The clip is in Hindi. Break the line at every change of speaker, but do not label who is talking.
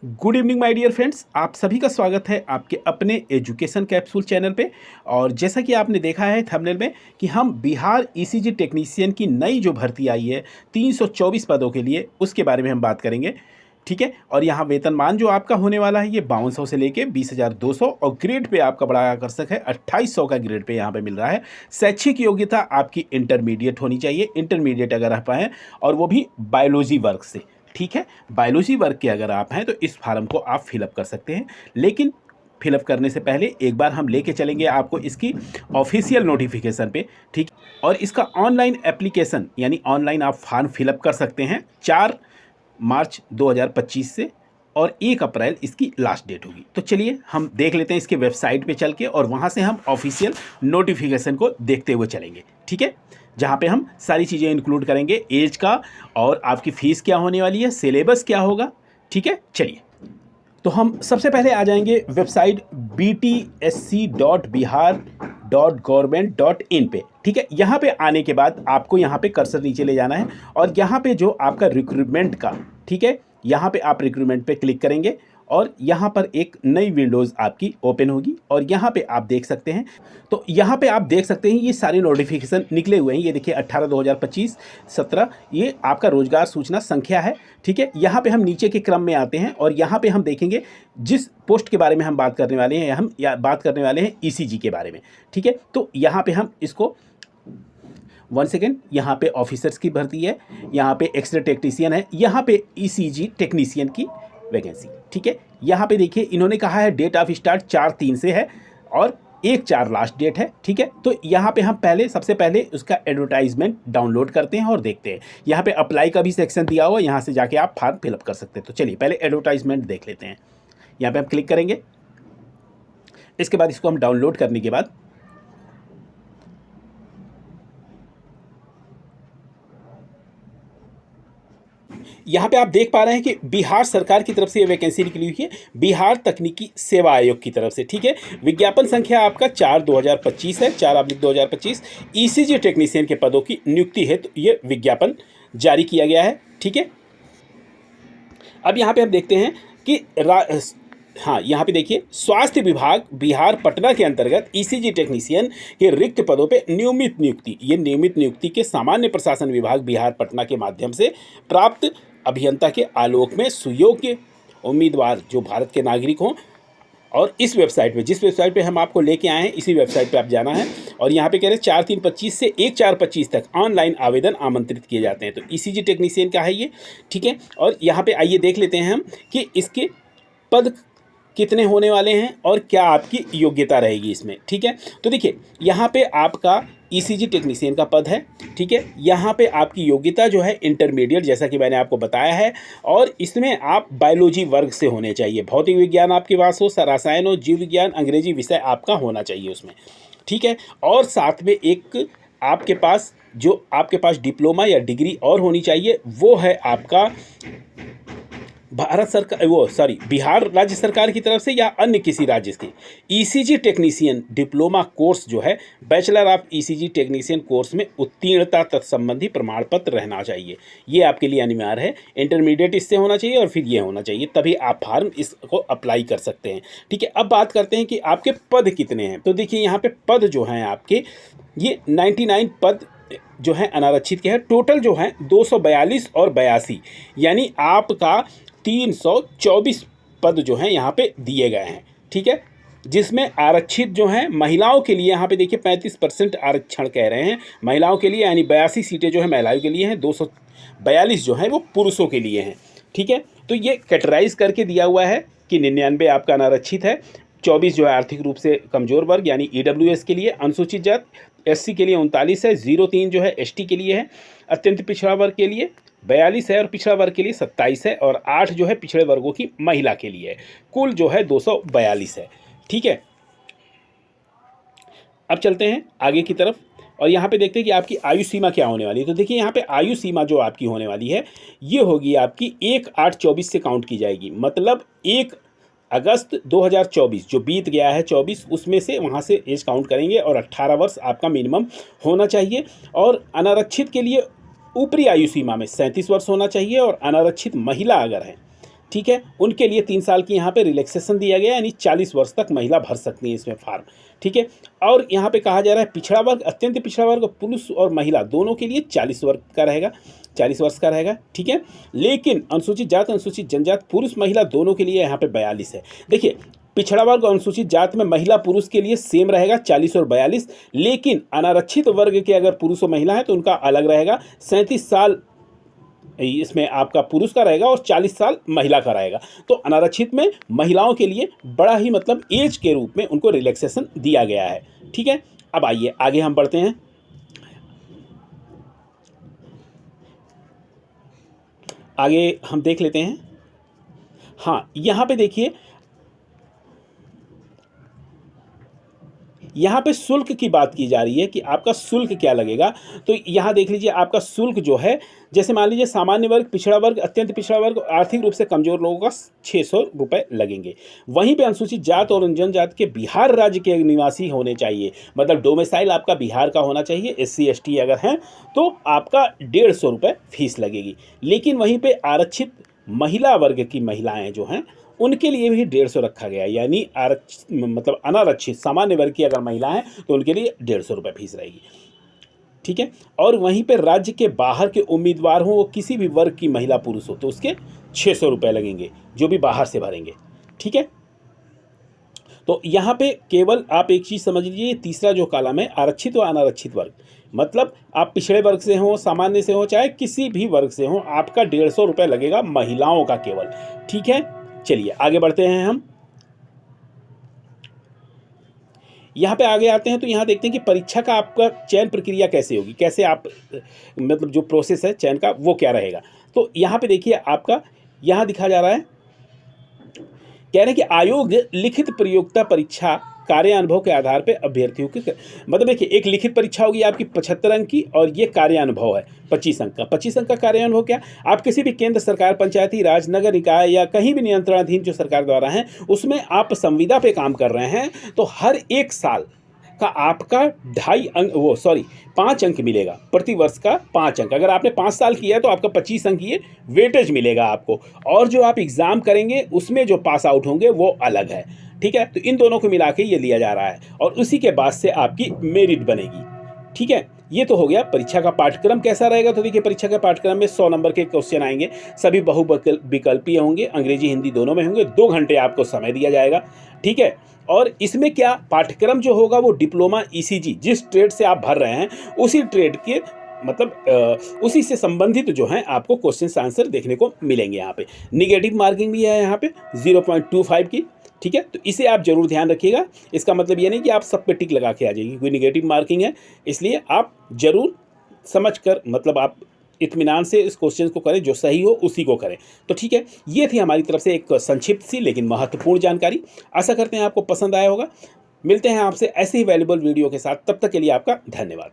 Good evening my dear friends, आप सभी का स्वागत है आपके अपने एजुकेशन कैप्सूल चैनल पे। और जैसा कि आपने देखा है थंबनेल में कि हम बिहार ईसीजी टेक्नीशियन की नई जो भर्ती आई है 324 पदों के लिए, उसके बारे में हम बात करेंगे। ठीक है। और यहाँ वेतनमान जो आपका होने वाला है ये 5200 से लेके 20,200 और ग्रेड पे आपका बड़ा आकर्षक है 2800 का ग्रेड पे यहाँ पे मिल रहा है। शैक्षिक योग्यता आपकी इंटरमीडिएट होनी चाहिए, इंटरमीडिएट अगर आप पाएँ, और वो भी बायोलॉजी वर्ग से। ठीक है, बायोलॉजी वर्ग के अगर आप हैं तो इस फार्म को आप फिलअप कर सकते हैं। लेकिन फिलअप करने से पहले एक बार हम लेके चलेंगे आपको इसकी ऑफिशियल नोटिफिकेशन पे। ठीक। और इसका ऑनलाइन एप्लीकेशन यानी ऑनलाइन आप फॉर्म फिलअप कर सकते हैं 4 मार्च 2025 से, और 1 अप्रैल इसकी लास्ट डेट होगी। तो चलिए हम देख लेते हैं इसके वेबसाइट पे चल के, और वहाँ से हम ऑफिशियल नोटिफिकेशन को देखते हुए चलेंगे। ठीक है, जहाँ पे हम सारी चीज़ें इंक्लूड करेंगे, एज का, और आपकी फ़ीस क्या होने वाली है, सिलेबस क्या होगा। ठीक है, चलिए तो हम सबसे पहले आ जाएंगे वेबसाइट btsc.bihar.government.in पे। ठीक है, यहाँ पे आने के बाद आपको यहाँ पे कर्सर नीचे ले जाना है, और यहाँ पे जो आपका रिक्रूटमेंट का, ठीक है, यहाँ पे आप रिक्रूटमेंट पे क्लिक करेंगे और यहाँ पर एक नई विंडोज़ आपकी ओपन होगी। और यहाँ पे आप देख सकते हैं, तो यहाँ पे आप देख सकते हैं ये सारे नोटिफिकेशन निकले हुए हैं। ये देखिए 18/2025 17 ये आपका रोजगार सूचना संख्या है। ठीक है, यहाँ पे हम नीचे के क्रम में आते हैं और यहाँ पे हम देखेंगे जिस पोस्ट के बारे में हम बात करने वाले हैं, हम बात करने वाले हैं ईसीजी के बारे में। ठीक है, तो यहाँ पे हम इसको 1 सेकेंड, यहाँ पे ऑफिसर्स की भर्ती है, यहाँ पे एक्सरे टेक्नीशियन है, यहाँ पे ईसीजी टेक्नीशियन की वैकेंसी। ठीक है, यहाँ पे देखिए इन्होंने कहा है डेट ऑफ स्टार्ट 4/3 से है और 1/4 लास्ट डेट है। ठीक है, तो यहाँ पे हम सबसे पहले उसका एडवर्टाइजमेंट डाउनलोड करते हैं और देखते हैं। यहाँ पे अप्लाई का भी सेक्शन दिया हुआ है, यहाँ से जाके आप फॉर्म फिलअप कर सकते हैं। तो चलिए पहले एडवर्टाइजमेंट देख लेते हैं। यहाँ पे हम क्लिक करेंगे, इसके बाद इसको हम डाउनलोड करने के बाद यहाँ पे आप देख पा रहे हैं कि बिहार सरकार की तरफ से ये वैकेंसी निकली हुई है, बिहार तकनीकी सेवा आयोग की तरफ से। ठीक है, विज्ञापन संख्या आपका 4/2025 है, 4/2025। ईसीजी टेक्नीशियन के पदों की नियुक्ति है, तो ये विज्ञापन जारी किया गया है। ठीक है, अब यहाँ पे हम देखते हैं कि हाँ, यहाँ पे देखिए स्वास्थ्य विभाग बिहार पटना के अंतर्गत ईसीजी टेक्नीशियन के रिक्त पदों पे नियमित नियुक्ति, ये नियमित नियुक्ति के सामान्य प्रशासन विभाग बिहार पटना के माध्यम से प्राप्त अभियंता के आलोक में सुयोग्य उम्मीदवार जो भारत के नागरिक हों, और इस वेबसाइट पे, जिस वेबसाइट पे हम आपको लेके आए हैं, इसी वेबसाइट पे आप जाना है। और यहाँ पे कह रहे हैं 4/3/25 से 1/4/25 तक ऑनलाइन आवेदन आमंत्रित किए जाते हैं। तो ईसीजी टेक्नीशियन का है ये। ठीक है, और यहाँ पे आइए देख लेते हैं हम कि इसके पद कितने होने वाले हैं और क्या आपकी योग्यता रहेगी इसमें। ठीक है, तो देखिए यहाँ पे आपका ईसीजी टेक्नीशियन का पद है। ठीक है, यहाँ पे आपकी योग्यता जो है इंटरमीडिएट, जैसा कि मैंने आपको बताया है, और इसमें आप बायोलॉजी वर्ग से होने चाहिए। भौतिक विज्ञान आपके पास हो, रसायन हो, जीव विज्ञान, अंग्रेजी विषय आपका होना चाहिए उसमें। ठीक है, और साथ में एक आपके पास डिप्लोमा या डिग्री और होनी चाहिए, वो है आपका बिहार राज्य सरकार की तरफ से या अन्य किसी राज्य के ईसीजी टेक्नीशियन डिप्लोमा कोर्स जो है, bachelor of ECG technician course में उत्तीर्णता तत्संबंधी प्रमाण पत्र रहना चाहिए। ये आपके लिए अनिवार्य है। इंटरमीडिएट इससे होना चाहिए और फिर ये होना चाहिए, तभी आप फार्म इसको अप्लाई कर सकते हैं। ठीक है, अब बात करते हैं कि आपके पद कितने हैं। तो देखिए यहाँ पे पद जो हैं आपके, ये 99 पद जो है अनारक्षित के हैं। टोटल जो है 242 और 82, यानी आपका 324 पद जो हैं यहाँ पे दिए गए हैं। ठीक है, जिसमें आरक्षित जो हैं महिलाओं के लिए, यहाँ पे देखिए 35% आरक्षण कह रहे हैं महिलाओं के लिए, यानी 82 सीटें जो है महिलाओं के लिए हैं, 242 जो हैं वो पुरुषों के लिए हैं। ठीक है, तो ये कैटेगराइज करके दिया हुआ है कि 99 आपका अनारक्षित है, 24 जो है आर्थिक रूप से कमज़ोर वर्ग यानी ईडब्ल्यूएस के लिए, अनुसूचित जाति एससी के लिए 39 है, 03 जो है एसटी के लिए है, अत्यंत पिछड़ा वर्ग के लिए 42 है, और पिछड़ा वर्ग के लिए 27 है, और 8 जो है पिछड़े वर्गों की महिला के लिए है। कुल जो है 242 है। ठीक है, अब चलते हैं आगे की तरफ और यहाँ पे देखते हैं कि आपकी आयु सीमा क्या होने वाली है। तो देखिए यहाँ पे आयु सीमा जो आपकी होने वाली है ये होगी आपकी 1/8/24 से काउंट की जाएगी। मतलब 1 अगस्त 2024 जो बीत गया है 24, उसमें से वहाँ से एज काउंट करेंगे, और 18 वर्ष आपका मिनिमम होना चाहिए। और अनारक्षित के लिए ऊपरी आयु सीमा में 37 वर्ष होना चाहिए, और अनारक्षित महिला अगर है ठीक है, उनके लिए 3 साल की यहाँ पे रिलैक्सेशन दिया गया, यानी 40 वर्ष तक महिला भर सकती हैं इसमें फार्म। ठीक है, और यहाँ पे कहा जा रहा है पिछड़ा वर्ग, अत्यंत पिछड़ा वर्ग, पुरुष और महिला दोनों के लिए 40 वर्ग का रहेगा, 40 वर्ष का रहेगा। ठीक है, लेकिन अनुसूचित जात अनुसूचित जनजात पुरुष महिला दोनों के लिए यहाँ पे 42 है। देखिए, पिछड़ा वर्ग और अनुसूचित जात में महिला पुरुष के लिए सेम रहेगा 40 और 42, लेकिन अनारक्षित वर्ग के अगर पुरुष और महिला है तो उनका अलग रहेगा। 37 साल इसमें आपका पुरुष का रहेगा और 40 साल महिला का रहेगा। तो अनारक्षित में महिलाओं के लिए बड़ा ही मतलब एज के रूप में उनको रिलैक्सेशन दिया गया है। ठीक है, अब आइए आगे हम बढ़ते हैं। आगे हम देख लेते हैं। हाँ, यहाँ पे देखिए, यहाँ पे शुल्क की बात की जा रही है कि आपका शुल्क क्या लगेगा। तो यहाँ देख लीजिए, आपका शुल्क जो है, जैसे मान लीजिए सामान्य वर्ग, पिछड़ा वर्ग, अत्यंत पिछड़ा वर्ग, आर्थिक रूप से कमजोर लोगों का 600 रुपये लगेंगे। वहीं पे अनुसूचित जात और जनजात के बिहार राज्य के निवासी होने चाहिए, मतलब डोमिसाइल आपका बिहार का होना चाहिए। SC ST अगर हैं तो आपका 150 रुपये फीस लगेगी। लेकिन वहीं पर आरक्षित महिला वर्ग की महिलाएँ जो हैं उनके लिए भी 150 रखा गया, यानी मतलब अनारक्षित सामान्य वर्ग की अगर महिला है तो उनके लिए 150 रुपये फीस रहेगी। ठीक है, और वहीं पे राज्य के बाहर के उम्मीदवार हों, वो किसी भी वर्ग की महिला पुरुष हो तो उसके 600 रुपये लगेंगे, जो भी बाहर से भरेंगे। ठीक है, तो यहाँ पे केवल आप एक चीज़ समझ लीजिए, तीसरा जो कॉलम है आरक्षित व अनारक्षित वर्ग, मतलब आप पिछड़े वर्ग से हो, सामान्य से हो, चाहे किसी भी वर्ग से हो, आपका 150 रुपये लगेगा महिलाओं का केवल। ठीक है, चलिए आगे बढ़ते हैं हम। यहाँ पे आगे आते हैं तो यहाँ देखते हैं कि परीक्षा का आपका चयन प्रक्रिया कैसे होगी, कैसे आप मतलब जो प्रोसेस है चयन का वो क्या रहेगा। तो यहाँ पे देखिए, आपका यहाँ दिखा जा रहा है, कह रहे हैं कि आयोग लिखित प्रतियोगिता परीक्षा कार्य अनुभव के आधार पे अभ्यर्थियों के मतलब देखिए, एक लिखित परीक्षा होगी आपकी 75 अंक की, और ये कार्य अनुभव है 25 अंक का। 25 अंक का कार्य अनुभव क्या, आप किसी भी केंद्र सरकार, पंचायती राज, नगर निकाय या कहीं भी नियंत्रणाधीन जो सरकार द्वारा हैं उसमें आप संविदा पे काम कर रहे हैं, तो हर एक साल का आपका 5 अंक मिलेगा, प्रति वर्ष का 5 अंक। अगर आपने 5 साल किया तो आपका 25 अंक ये वेटेज मिलेगा आपको, और जो आप एग्ज़ाम करेंगे उसमें जो पास आउट होंगे वो अलग है। ठीक है, तो इन दोनों को मिला के ये लिया जा रहा है, और उसी के बाद से आपकी मेरिट बनेगी। ठीक है, ये तो हो गया। परीक्षा का पाठ्यक्रम कैसा रहेगा, तो देखिए, परीक्षा के पाठ्यक्रम में 100 नंबर के क्वेश्चन आएंगे, सभी बहुविकल्पीय होंगे, अंग्रेजी हिंदी दोनों में होंगे, 2 घंटे आपको समय दिया जाएगा। ठीक है, और इसमें क्या पाठ्यक्रम जो होगा वो डिप्लोमा ECG, जिस ट्रेड से आप भर रहे हैं उसी ट्रेड के मतलब उसी से संबंधित जो हैं आपको क्वेश्चन आंसर देखने को मिलेंगे। यहाँ पे निगेटिव मार्किंग भी है यहाँ पे 0.25 की। ठीक है, तो इसे आप जरूर ध्यान रखिएगा। इसका मतलब ये नहीं कि आप सब पे टिक लगा के आ जाइए, कोई निगेटिव मार्किंग है, इसलिए आप जरूर समझ कर मतलब आप इत्मीनान से इस क्वेश्चन को करें, जो सही हो उसी को करें। तो ठीक है, ये थी हमारी तरफ से एक संक्षिप्त सी लेकिन महत्वपूर्ण जानकारी। आशा करते हैं आपको पसंद आया होगा। मिलते हैं आपसे ऐसे ही वैल्यूबल वीडियो के साथ, तब तक के लिए आपका धन्यवाद।